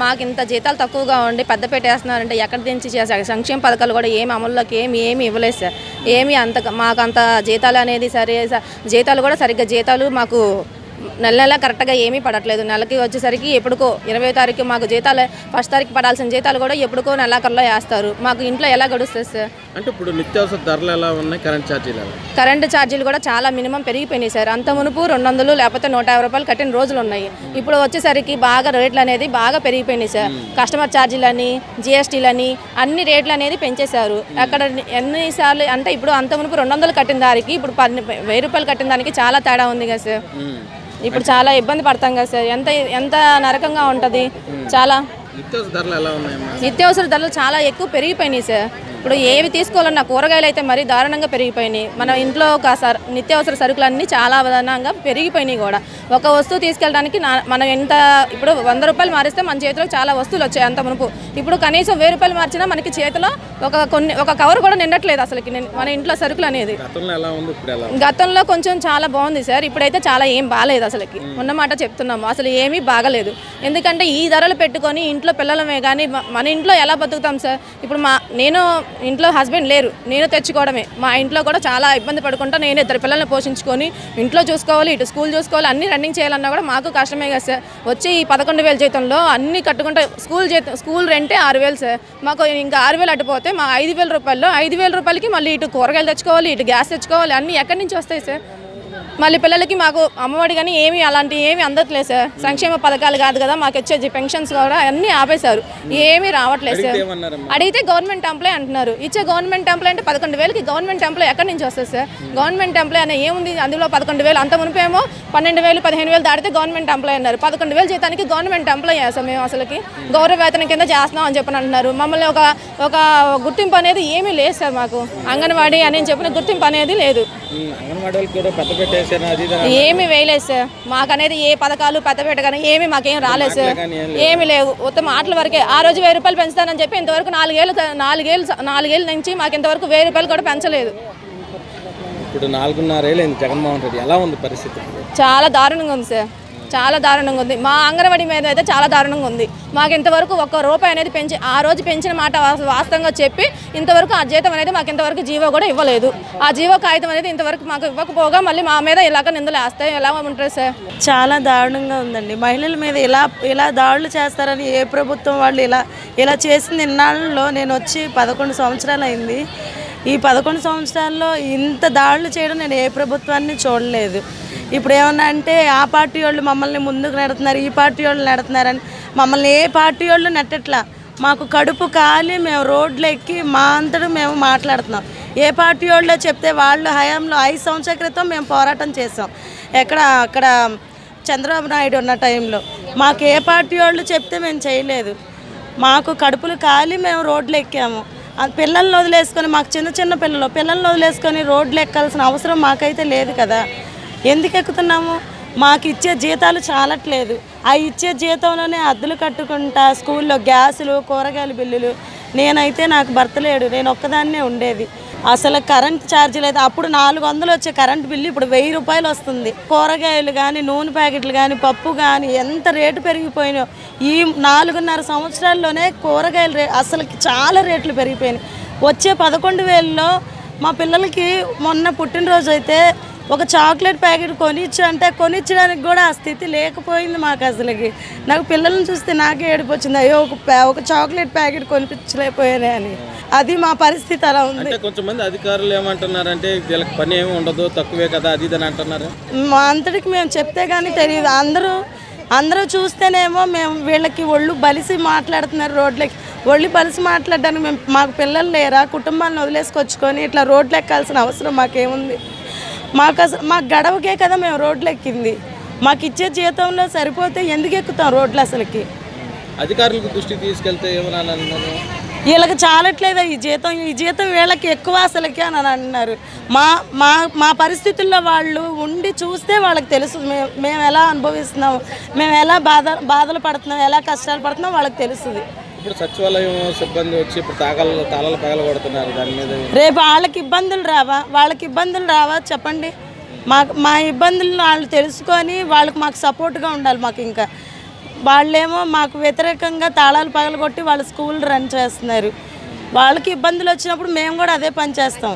మాకు ఇంత జీతాలు తక్కువగా ఉండి పెద్దపేట వేస్తున్నారంటే ఎక్కడ దించి చేశారు? సంక్షేమ పథకాలు కూడా ఏమి అమల్లోకి ఏమి ఇవ్వలేదు సార్. ఏమి మాకు అంత జీతాలు అనేది జీతాలు కూడా సరిగ్గా జీతాలు మాకు నెల కరెక్ట్గా ఏమీ పడట్లేదు. నెలకి వచ్చేసరికి ఎప్పుడుకో 20వ తారీఖు మాకు జీతాలు ఫస్ట్ తారీఖు పడాల్సిన జీతాలు కూడా ఎప్పుడుకో నెలాఖరులో వేస్తారు. మాకు ఇంట్లో ఎలా గడుస్తుంది సార్? అంటే ఇప్పుడు నిత్యావసర ధరలు ఎలా ఉన్నాయి? కరెంటు ఛార్జీలు కూడా చాలా మినిమం పెరిగిపోయినాయి సార్. అంత మునుపు 200 లేకపోతే 150 రూపాయలు కట్టిన రోజులు ఉన్నాయి. ఇప్పుడు వచ్చేసరికి బాగా రేట్లు అనేది బాగా పెరిగిపోయినాయి సార్. కస్టమర్ ఛార్జీలని, జిఎస్టీలని అన్ని రేట్లు అనేది పెంచేశారు. అక్కడ ఎన్నిసార్లు అంటే ఇప్పుడు అంత మునుపు 200 కట్టిన దానికి ఇప్పుడు 1000 రూపాయలు కట్టిన దానికి చాలా తేడా ఉంది కదా సార్. ఇప్పుడు చాలా ఇబ్బంది పడతాం కదా సార్. ఎంత నరకంగా ఉంటుంది. చాలా నిత్యావసర ధరలు చాలా ఎక్కువ పెరిగిపోయినాయి సార్. ఇప్పుడు ఏవి తీసుకోవాలన్నా కూరగాయలు అయితే మరీ దారుణంగా పెరిగిపోయినాయి. మన ఇంట్లో ఒక నిత్యావసర సరుకులన్నీ చాలా విధానంగా పెరిగిపోయినాయి కూడా. ఒక వస్తువు తీసుకెళ్ళడానికి మనం ఎంత ఇప్పుడు 100 రూపాయలు మారిస్తే మన చేతిలో చాలా వస్తువులు వచ్చాయి అంత మునుపు. ఇప్పుడు కనీసం 1000 రూపాయలు మార్చినా మనకి చేతిలో ఒక కవర్ కూడా నిండట్లేదు అసలుకి మన ఇంట్లో సరుకులు అనేది. గతంలో కొంచెం చాలా బాగుంది సార్. ఇప్పుడైతే చాలా ఏం బాగాలేదు అసలుకి. ఉన్నమాట చెప్తున్నాము, అసలు ఏమీ బాగలేదు. ఎందుకంటే ఈ ధరలు పెట్టుకొని ఇంట్లో పిల్లలమే కానీ మన ఇంట్లో ఎలా బతుకుతాం సార్? ఇప్పుడు నేను ఇంట్లో హస్బెండ్ లేరు, నేను తెచ్చుకోవడమే. మా ఇంట్లో కూడా చాలా ఇబ్బంది పడుకుంటా నేను 2 పిల్లల్ని పోషించుకొని ఇంట్లో చూసుకోవాలి, ఇటు స్కూల్ చూసుకోవాలి, అన్ని రన్నింగ్ చేయాలన్నా కూడా మాకు కష్టమే కదా సార్. వచ్చి ఈ 11,000 జీతంలో అన్ని కట్టుకుంటే స్కూల్ రెంటే 6,000 సార్. మాకు ఇంకా 6,000 అటుపోతే మా 5,000 రూపాయల్లో 5,000 రూపాయలకి మళ్ళీ ఇటు కూరగాయలు తెచ్చుకోవాలి, ఇటు గ్యాస్ తెచ్చుకోవాలి, అన్నీ ఎక్కడి నుంచి వస్తాయి సార్? మళ్ళీ పిల్లలకి మాకు అమ్మఒడి కానీ అలాంటివి ఏమీ అందట్లేదు సార్. సంక్షేమ పథకాలు కాదు కదా మాకు వచ్చేది, పెన్షన్స్ కూడా అన్నీ ఆపేశారు, ఏమీ రావట్లేదు సార్. అడిగితే గవర్నమెంట్ ఎంప్లాయ్ అంటున్నారు. ఇచ్చే గవర్నమెంట్ ఎంప్లాయ్ అంటే 11,000కి గవర్నమెంట్ ఎంప్లాయ్ ఎక్కడి నుంచి వస్తుంది సార్? గవర్నమెంట్ ఎంప్లాయ్ అనే ఏముంది అందులో? 11,000 అంత మునిపేమో 12,000 15,000 దాటితే గవర్నమెంట్ ఎంప్లాయ్ అన్నారు. 11,000 జీతానికి గవర్నమెంట్ ఎంప్లాయ్ చేస్తాం మేము. అసలుకి గౌరవ వేతనం కింద చేస్తున్నాం అని చెప్పని అంటున్నారు. మమ్మల్ని ఒక గుర్తింపు అనేది ఏమీ లేదు సార్. మాకు అంగన్వాడీ అని చెప్పిన గుర్తింపు అనేది లేదు. ఏమి వేయలేదు సార్. మాకు అనేది ఏ పథకాలు పెద్దపేట కానీ ఏమి మాకేం రాలేదు సార్. ఏమి లేవు, మొత్తం మాటల వరకే. ఆ రోజు 1000 రూపాయలు పెంచుతానని చెప్పి ఇంతవరకు 4 ఏళ్ళ నుంచి మాకు ఇంతవరకు 1000 రూపాయలు కూడా పెంచలేదు. ఇప్పుడు 4.5 ఏళ్ళు జగన్మోహన్ రెడ్డి, ఎలా ఉంది పరిస్థితి? చాలా దారుణంగా ఉంది సార్, చాలా దారుణంగా ఉంది. మా అంగన్వాడీ మీద అయితే చాలా దారుణంగా ఉంది. మాకు ఇంతవరకు 1 రూపాయి అనేది పెంచి ఆ రోజు పెంచిన మాట వాస్తవంగా చెప్పి ఇంతవరకు ఆ జీతం అనేది మాకు ఇంతవరకు జీవో కూడా ఇవ్వలేదు. ఆ జీవో కాగితం అనేది ఇంతవరకు మాకు ఇవ్వకపోగా మళ్ళీ మా మీద ఇలాగ నిందలు వేస్తాయి. ఎలా ఉంటుంది సార్? చాలా దారుణంగా ఉందండి. మహిళల మీద ఇలా దాడులు చేస్తారని ఏ ప్రభుత్వం వాళ్ళు ఇలా చేసింది ఇన్నాళ్ళలో. నేను వచ్చి 11 సంవత్సరాలు అయింది. ఈ 11 సంవత్సరాల్లో ఇంత దాడులు చేయడం నేను ఏ ప్రభుత్వాన్ని చూడలేదు. ఇప్పుడు ఏమన్నా అంటే ఆ పార్టీ వాళ్ళు మమ్మల్ని ముందుకు నెడుతున్నారు, ఈ పార్టీ వాళ్ళు నెడుతున్నారని మమ్మల్ని ఏ పార్టీ వాళ్ళు నెట్టట్లా. మాకు కడుపు కాలి మేము రోడ్లు ఎక్కి మా అంతటా మేము మాట్లాడుతున్నాం. ఏ పార్టీ వాళ్ళు చెప్తే వాళ్ళు హయాంలో 5 సంవత్సరాల క్రితం మేము పోరాటం చేసాం. అక్కడ చంద్రబాబు నాయుడు ఉన్న టైంలో మాకు ఏ పార్టీ వాళ్ళు చెప్తే మేము చేయలేదు. మాకు కడుపులు కాలి మేము రోడ్లు ఎక్కాము. పిల్లల్ని వదిలేసుకొని, మాకు చిన్న పిల్లల్ని వదిలేసుకొని రోడ్లు ఎక్కాల్సిన అవసరం మాకైతే లేదు కదా. ఎందుకు ఎక్కుతున్నాము? మాకు ఇచ్చే జీతాలు చాలట్లేదు. ఆ ఇచ్చే జీతంలోనే అద్దెలు కట్టుకుంటా, స్కూల్లో గ్యాసులు, కూరగాయల బిల్లులు. నేనైతే నాకు భర్త లేడు, నేను ఒక్కదాన్నే ఉండేది. అసలు కరెంట్ ఛార్జీలు అయితే అప్పుడు 400 వచ్చే కరెంట్ బిల్లు ఇప్పుడు 1000 రూపాయలు వస్తుంది. కూరగాయలు కానీ, నూనె ప్యాకెట్లు కానీ, పప్పు కానీ ఎంత రేటు పెరిగిపోయినాయో. ఈ 4.5 సంవత్సరాల్లోనే కూరగాయలు అసలు చాలా రేట్లు పెరిగిపోయినాయి. వచ్చే 11,000లో మా పిల్లలకి మొన్న పుట్టినరోజు అయితే ఒక చాక్లెట్ ప్యాకెట్ కొనిచ్చడానికి కూడా ఆ స్థితి లేకపోయింది మాకు. అసలుకి నాకు పిల్లల్ని చూస్తే నాకే ఏడుపు వచ్చింది. అయ్యో ఒక చాక్లెట్ ప్యాకెట్ కొనిపించలేకపోయానే అని. అది మా పరిస్థితి అలా ఉంది. కొంతమంది అధికారులు ఏమంటున్నారంటే వీళ్ళకి పని ఏమి ఉండదు, తక్కువే కదా అది ఇది అంటున్నారు. మా అంతటికి మేము చెప్తే కానీ తెలియదు. అందరూ చూస్తేనేమో మేము వీళ్ళకి ఒళ్ళు బలిసి మాట్లాడుతున్నారు. రోడ్లకి ఒళ్ళు బలిసి మాట్లాడడానికి మాకు పిల్లలు లేరా? కుటుంబాన్ని వదిలేసుకొచ్చుకొని ఇట్లా రోడ్లు ఎక్కాల్సిన అవసరం మాకేముంది? మాకు గడవకే కదా మేము రోడ్లు ఎక్కింది. మాకు ఇచ్చే జీతంలో సరిపోతే ఎందుకు ఎక్కుతాం రోడ్లు? అసలుకి అధికారులకు దృష్టికి తీసుకెళ్తే ఏమన్నా వీళ్ళకి చాలట్లేదు ఈ జీతం వీళ్ళకి ఎక్కువ అసలుకి అని అంటున్నారు. మా పరిస్థితుల్లో వాళ్ళు ఉండి చూస్తే వాళ్ళకి తెలుసు మేము ఎలా అనుభవిస్తున్నాం, మేము ఎలా బాధలు పడుతున్నాం, ఎలా కష్టాలు పడుతున్నాం వాళ్ళకి తెలుస్తుంది. ఇప్పుడు సచివాలయం సిబ్బంది వచ్చి ఇప్పుడు తాళాలు పగల కొడుతున్నారు. దాని మీద రేపు వాళ్ళకి ఇబ్బందులు రావా చెప్పండి? మా ఇబ్బందులను వాళ్ళు తెలుసుకొని మాకు సపోర్ట్గా ఉండాలి. మాకు ఇంకా వాళ్ళేమో మాకు వ్యతిరేకంగా తాళాలు పగలగొట్టి వాళ్ళ స్కూల్ రన్ చేస్తున్నారు. వాళ్ళకి ఇబ్బందులు వచ్చినప్పుడు మేము కూడా అదే పని చేస్తాం.